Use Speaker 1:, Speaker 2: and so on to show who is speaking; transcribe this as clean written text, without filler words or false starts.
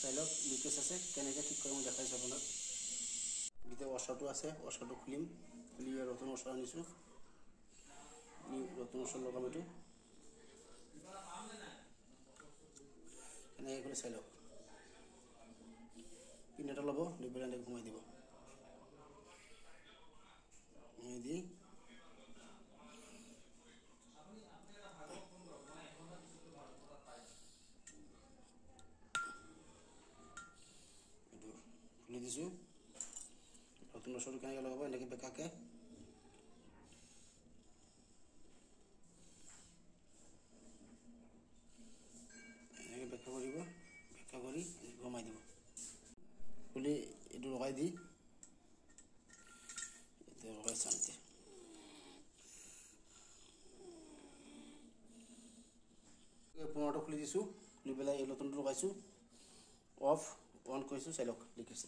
Speaker 1: চাই লওক লিকেজ আছে কেনেকৈ ঠিক কৰি মই দেখাইছোঁ আপোনাক যেতিয়া ৱাশ্বাৰটো আছে ৱাশ্বাৰটো খুলিম খুলি নতুন ৱাশ্বাৰ আনিছোঁ নতুন ৱাশ্বাৰ লগাম এইটো এনেকৈ কৰি চাই লওক পিন এটা ল'ব লৈ পেলাই এনেকৈ ঘুমাই দিব ঘুমাই দি খুলি দিছোঁ নতুন ৱাশ্বাৰটো কেনেকৈ লগাব এনেকৈ বেকাকৈ এনেকৈ বেকা কৰিব বেকা কৰি ঘুমাই দিব খুলি এইটো লগাই দি এতিয়া লগাই শান্তি পুনৰটো খুলি দিছোঁ খুলি পেলাই এই নতুনটো লগাইছোঁ অফ অন কৰিছোঁ চাই লওক লিকেজ